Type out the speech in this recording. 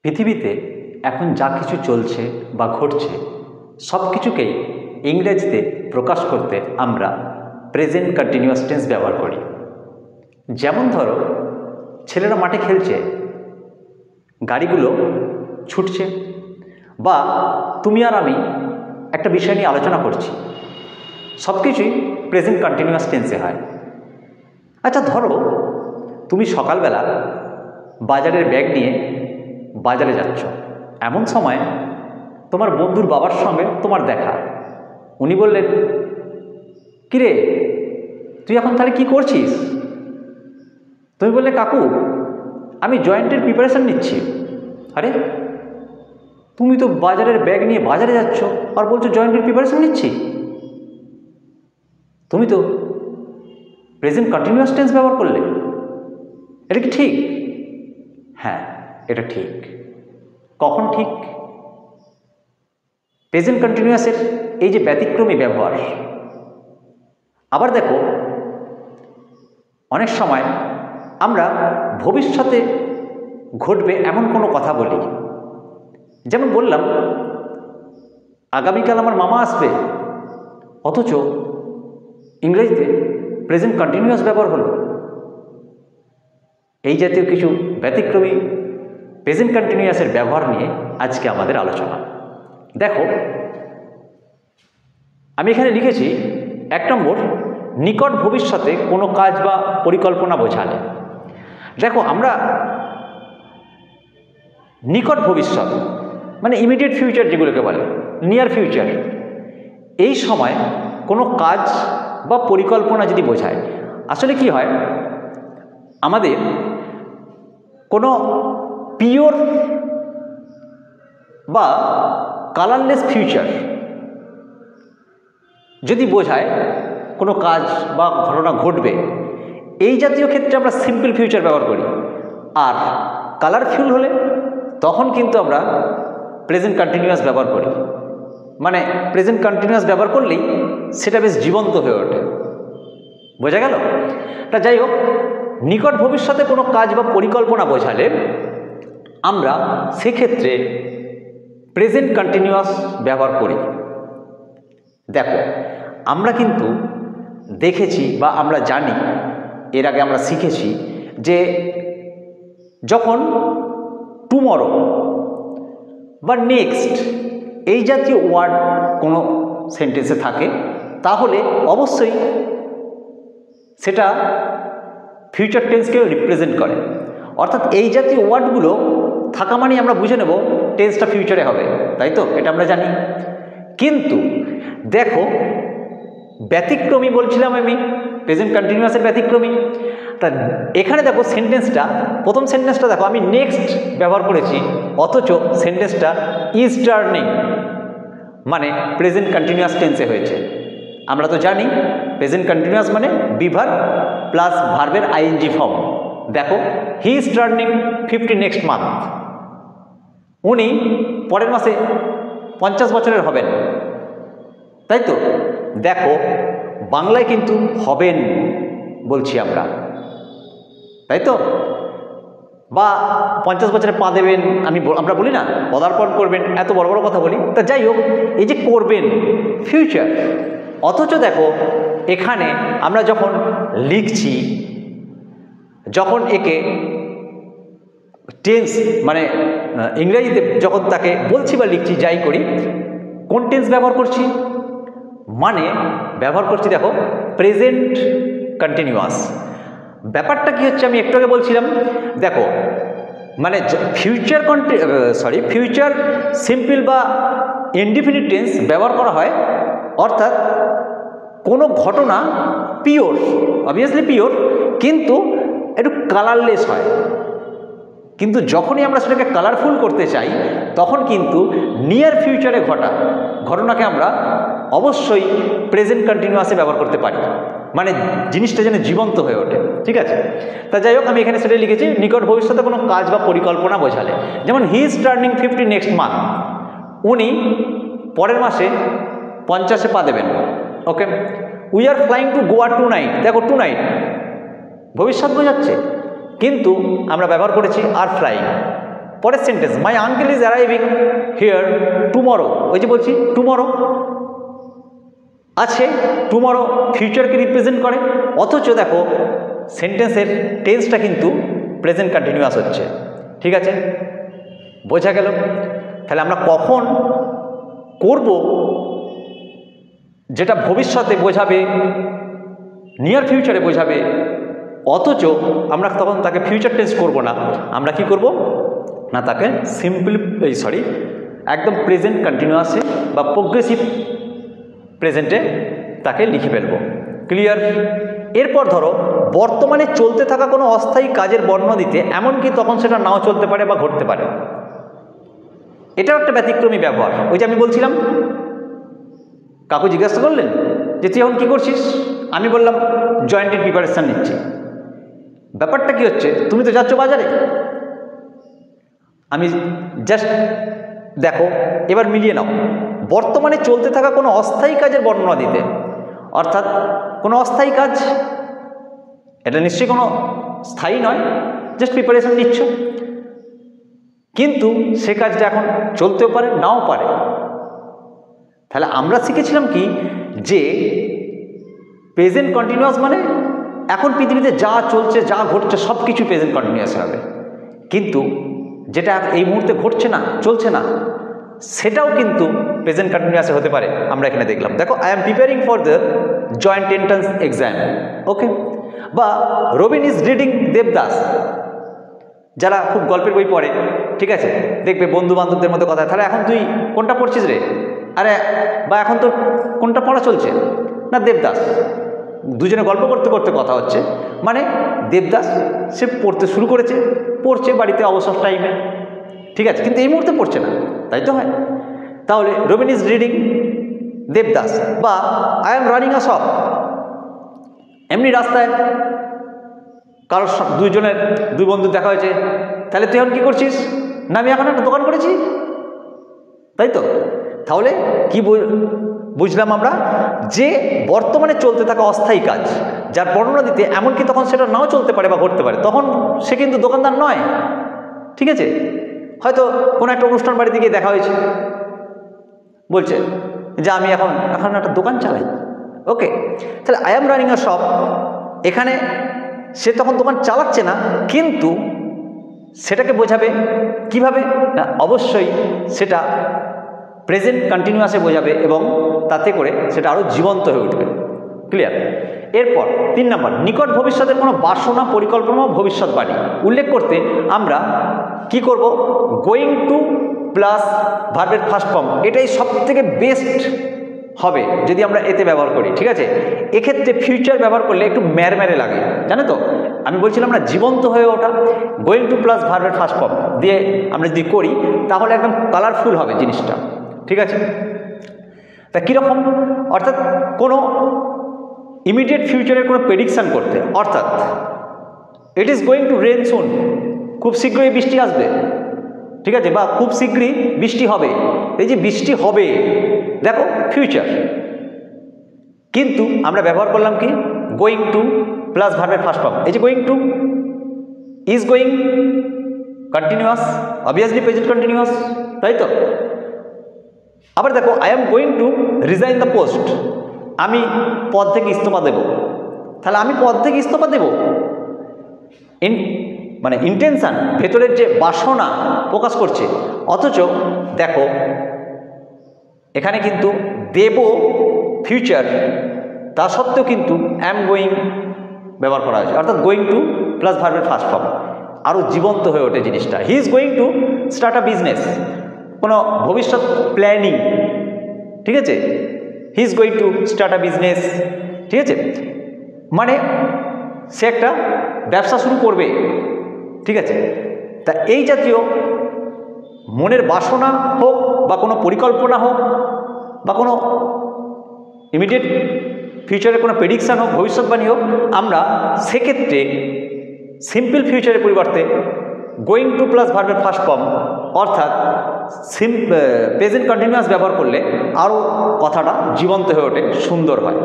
পৃথিবীতে এখন যা কিছু চলছে বা ঘটছে সব কিছুকেই ইংরেজিতে প্রকাশ করতে আমরা প্রেজেন্ট কন্টিনিউয়াস টেন্স ব্যবহার করি। যেমন ধরো, ছেলেরা মাঠে খেলছে, গাড়িগুলো ছুটছে, বা তুমি আর আমি একটা বিষয় নিয়ে আলোচনা করছি, সব কিছুই প্রেজেন্ট কন্টিনিউয়াস টেন্সে হয়। আচ্ছা ধরো, তুমি সকালবেলা বাজারের ব্যাগ নিয়ে বাজারে যাচ্ছ, এমন সময় তোমার বন্ধুর বাবার সঙ্গে তোমার দেখা। উনি বললেন, কিরে তুই এখন তাহলে কি করছিস? তুমি বললে, কাকু আমি জয়েন্টের প্রিপারেশন নিচ্ছি। আরে তুমি তো বাজারের ব্যাগ নিয়ে বাজারে যাচ্ছ আর বলছো জয়েন্টের প্রিপারেশন নিচ্ছি। তুমি তো প্রেজেন্ট কন্টিনিউয়াস টেন্স ব্যবহার করলে। এটা কি ঠিক? হ্যাঁ, এটা ঠিক। কখন ঠিক? প্রেজেন্ট কন্টিনিউয়াসের এই যে ব্যতিক্রমী ব্যবহার। আবার দেখো, অনেক সময় আমরা ভবিষ্যতে ঘটবে এমন কোনো কথা বলি। যেমন বললাম, আগামীকাল আমার মামা আসবে, অথচ ইংরেজিতে প্রেজেন্ট কন্টিনিউয়াস ব্যবহার হলো। এই জাতীয় কিছু ব্যতিক্রমী প্রেজেন্ট কন্টিনিউয়াসের ব্যবহার নিয়ে আজকে আমাদের আলোচনা। দেখো, আমি এখানে লিখেছি 1 নম্বর, নিকট ভবিষ্যতে কোনো কাজ বা পরিকল্পনা বোঝালে। দেখো, আমরা নিকট ভবিষ্যৎ মানে ইমিডিয়েট ফিউচার যেগুলোকে বলে, নিয়ার ফিউচার, এই সময় কোনো কাজ বা পরিকল্পনা যদি বোঝায়, আসলে কি হয়, আমাদের কোনো পিওর বা কালারলেস ফিউচার যদি বোঝায় কোনো কাজ বা ঘটনা ঘটবে, এই জাতীয় ক্ষেত্রে আমরা সিম্পল ফিউচার ব্যবহার করি। আর কালারফুল হলে তখন কিন্তু আমরা প্রেজেন্ট কন্টিনিউয়াস ব্যবহার করি। মানে প্রেজেন্ট কন্টিনিউয়াস ব্যবহার করলেই সেটা বেশ জীবন্ত হয়ে ওঠে। বোঝা গেল? তা যাই হোক, নিকট ভবিষ্যতে কোনো কাজ বা পরিকল্পনা বোঝালে আমরা সেক্ষেত্রে প্রেজেন্ট কন্টিনিউয়াস ব্যবহার করি। দেখো, আমরা কিন্তু দেখেছি বা আমরা জানি, এর আগে আমরা শিখেছি যে যখন টুমরো বা নেক্সট এই জাতীয় ওয়ার্ড কোনো সেন্টেন্সে থাকে, তাহলে অবশ্যই সেটা ফিউচার টেন্সকে রিপ্রেজেন্ট করে। অর্থাৎ এই জাতীয় ওয়ার্ডগুলো থাকা মানেই আমরা বুঝে নেব টেন্সটা ফিউচারে হবে, তাই তো? এটা আমরা জানি। কিন্তু দেখো, ব্যতিক্রমী বলছিলাম আমি, প্রেজেন্ট কন্টিনিউয়াসের ব্যতিক্রমী। তা এখানে দেখো সেন্টেন্সটা, প্রথম সেন্টেন্সটা দেখো, আমি নেক্সট ব্যবহার করেছি, অথচ সেন্টেন্সটা ইজ টার্নিং মানে প্রেজেন্ট কন্টিনিউয়াস টেন্সে হয়েছে। আমরা তো জানি প্রেজেন্ট কন্টিনিউয়াস মানে বিভার প্লাস ভার্বের আইএনজি ফর্ম। দেখো, হি ইজ টার্নিং 50 নেক্সট মান্থ। উনি পরের মাসে 50 বছরের হবেন, তাই তো? দেখো, বাংলায় কিন্তু হবেন বলছি আমরা, তাই তো? বা 50 বছরে পা দেবেন আমরা বলি না, পদার্পণ করবেন, এত বড় বড় কথা বলি। তা যাই হোক, এই যে করবেন ফিউচার, অথচ দেখো এখানে আমরা যখন লিখছি, যখন একে টেন্স মানে ইংরেজিতে যখন তাকে বলছি বা লিখছি, যাই করি, কোন টেন্স ব্যবহার করছি? মানে ব্যবহার করছি দেখো প্রেজেন্ট কন্টিনিউয়াস। ব্যাপারটা কি হচ্ছে, আমি একটু আগে বলছিলাম, দেখো মানে ফিউচার সিম্পল বা ইনডিফিনিট টেন্স ব্যবহার করা হয়, অর্থাৎ কোনো ঘটনা পিওর, অবভিয়াসলি পিওর, কিন্তু একটু কালারলেস হয়। কিন্তু যখনই আমরা সেটাকে কালারফুল করতে চাই, তখন কিন্তু নিয়ার ফিউচারে ঘটা ঘটনাকে আমরা অবশ্যই প্রেজেন্ট কন্টিনিউয়াসে ব্যবহার করতে পারি, মানে জিনিসটা যেন জীবন্ত হয়ে ওঠে। ঠিক আছে? তা যাই হোক, আমি এখানে সেটাই লিখেছি, নিকট ভবিষ্যতে কোনো কাজ বা পরিকল্পনা বোঝালে। যেমন he is turning 50 next month, উনি পরের মাসে 50-এ পা দেবেন। Okay, we are flying to Goa tonight. দেখো, টু নাইট ভবিষ্যৎ বোঝাচ্ছে, কিন্তু আমরা ব্যবহার করেছি আর ফ্লাইং। পরের sentence, my uncle is arriving here tomorrow, ওই যে বলছি টুমরো আছে, টুমরো ফিউচারকে রিপ্রেজেন্ট করে, অথচ দেখো সেন্টেন্সের টেন্সটা কিন্তু প্রেজেন্ট কন্টিনিউয়াস হচ্ছে। ঠিক আছে, বোঝা গেল? তাহলে আমরা কখন করব যেটা ভবিষ্যতে বোঝাবে, নিয়ার ফিউচারে বোঝাবে, অথচ আমরা তখন তাকে ফিউচার টেন্স করব না, আমরা কি করব না তাকে একদম প্রেজেন্ট কন্টিনিউয়াসে বা প্রোগ্রেসিভ প্রেজেন্টে তাকে লিখে ফেলব। ক্লিয়ার? এরপর ধরো বর্তমানে চলতে থাকা কোনো অস্থায়ী কাজের বর্ণনা দিতে, এমনকি তখন সেটা নাও চলতে পারে বা ঘটতে পারে। এটাও একটা ব্যতিক্রমী ব্যবহার। ওই যে আমি বলছিলাম, কাকু জিজ্ঞাসা করলেন যে তুই এখন কী করছিস, আমি বললাম জয়েন্টের প্রিপারেশান নিচ্ছি। ব্যাপারটা কি হচ্ছে, তুমি তো যাচ্ছ বাজারে, আমি জাস্ট দেখো এবার মিলিয়ে নাও, বর্তমানে চলতে থাকা কোনো অস্থায়ী কাজের বর্ণনা দিতে, অর্থাৎ কোনো অস্থায়ী কাজ, এটা নিশ্চয়ই কোনো স্থায়ী নয়, জাস্ট প্রিপারেশন নিচ্ছ, কিন্তু সে কাজটা এখন চলতেও পারে নাও পারে। তাহলে আমরা শিখেছিলাম কি, যে প্রেজেন্ট কন্টিনিউয়াস মানে এখন পৃথিবীতে যা চলছে যা ঘটছে সব কিছু প্রেজেন্ট কন্টিনিউয়াস হবে, কিন্তু যেটা এই মুহূর্তে ঘটছে না, চলছে না, সেটাও কিন্তু প্রেজেন্ট কন্টিনিউয়াসে হতে পারে। আমরা এখানে দেখলাম, দেখো I am preparing for the joint entrance exam, okay. বা রবিন ইজ রিডিং দেবদাস, যারা খুব গল্পের বই পড়ে, ঠিক আছে, দেখবে বন্ধু বান্ধবদের মধ্যে কথা, তাহলে এখন তুই কোনটা পড়ছিস রে, আরে বা এখন তোর কোনটা পড়া চলছে, না দেবদাস, দুজনে গল্প করতে করতে কথা হচ্ছে, মানে দেবদাস সে পড়তে শুরু করেছে, পড়ছে বাড়িতে অবসর টাইমে, ঠিক আছে, কিন্তু এই মুহূর্তে পড়ছে না, তাই তো হয়। তাহলে রবিন ইজ রিডিং দেবদাস, বা I am running a shop, এমনি রাস্তায় কারোর দুই বন্ধু দেখা হয়েছে, তাহলে তুই এখন কী করছিস, না আমি এখন একটা দোকান করেছি, তাই তো। তাহলে কি বুঝলাম আমরা, যে বর্তমানে চলতে থাকা অস্থায়ী কাজ যার বর্ণনা দিতে, এমনকি তখন সেটা নাও চলতে পারে বা ঘটতে পারে, তখন সে কিন্তু দোকানদার নয়, ঠিক আছে, হয়তো কোনো একটা অনুষ্ঠান বাড়িতে গিয়ে দেখা হয়েছে, বলছে যে আমি এখন একটা দোকান চালাই, ওকে। তাহলে I am running a shop, এখানে সে তখন দোকান চালাচ্ছে না, কিন্তু সেটাকে বোঝাবে কিভাবে, না অবশ্যই সেটা প্রেজেন্ট কন্টিনিউয়াসে বোঝাবে এবং তাতে করে সেটা আরও জীবন্ত হয়ে উঠবে। ক্লিয়ার? এরপর 3 নম্বর, নিকট ভবিষ্যতের কোনো বাসনা, পরিকল্পনা ও ভবিষ্যৎবাণী উল্লেখ করতে আমরা কি করব, গোয়িং টু প্লাস ভার্বের ফার্স্ট ফর্ম, এটাই সব থেকে বেস্ট হবে যদি আমরা এতে ব্যবহার করি, ঠিক আছে। এক্ষেত্রে ফিউচার ব্যবহার করলে একটু ম্যারম্যারে লাগে, জানো তো, আমি বলছিলাম না জীবন্ত হয়ে ওঠা, গোয়িং টু প্লাস ভার্বের ফার্স্ট ফর্ম দিয়ে আমরা যদি করি তাহলে একদম কালারফুল হবে জিনিসটা, ঠিক আছে। তা কীরকম, অর্থাৎ কোনো ইমিডিয়েট ফিউচারের কোনো প্রেডিকশান করতে, অর্থাৎ it is going to rain soon, খুব শীঘ্রই বৃষ্টি আসবে, ঠিক আছে, বা খুব শীঘ্রই বৃষ্টি হবে, এই যে বৃষ্টি হবে দেখো ফিউচার, কিন্তু আমরা ব্যবহার করলাম কি, গোয়িং টু প্লাস ভার্বের ফার্স্ট ফর্ম, এই যে going to is going continuous, obviously present continuous, তাই তো। আবার দেখো I am going to resign the post, আমি পদ থেকে ইস্তফা দেব, তাহলে আমি পদ থেকে ইস্তফা দেব, মানে ইন্টেনশন, ভেতরের যে বাসনা প্রকাশ করছে, অথচ দেখো এখানে কিন্তু দেব ফিউচার, তা সত্ত্বেও কিন্তু অ্যাম গোয়িং ব্যবহার করা হয়েছে, অর্থাৎ গোয়িং টু প্লাস ভার্বের ফার্স্ট ফর্ম, আরও জীবন্ত হয়ে ওঠে জিনিসটা। He is going to start a business, কোনো ভবিষ্যৎ প্ল্যানিং, ঠিক আছে, he is going to start a business, ঠিক আছে, মানে সে একটা ব্যবসা শুরু করবে, ঠিক আছে। তা এই জাতীয় মনের বাসনা হোক বা কোনো পরিকল্পনা হোক বা কোনো ইমিডিয়েট ফিউচারের কোনো প্রেডিকশান হোক, ভবিষ্যৎবাণী হোক, আমরা সেক্ষেত্রে সিম্পল ফিউচারের পরিবর্তে গোয়িং টু প্লাস ভার্বের ফার্স্ট ফর্ম অর্থাৎ প্রেজেন্ট কন্টিনিউয়াস ব্যবহার করলে আরও কথাটা জীবন্ত হয়ে ওঠে, সুন্দর হয়।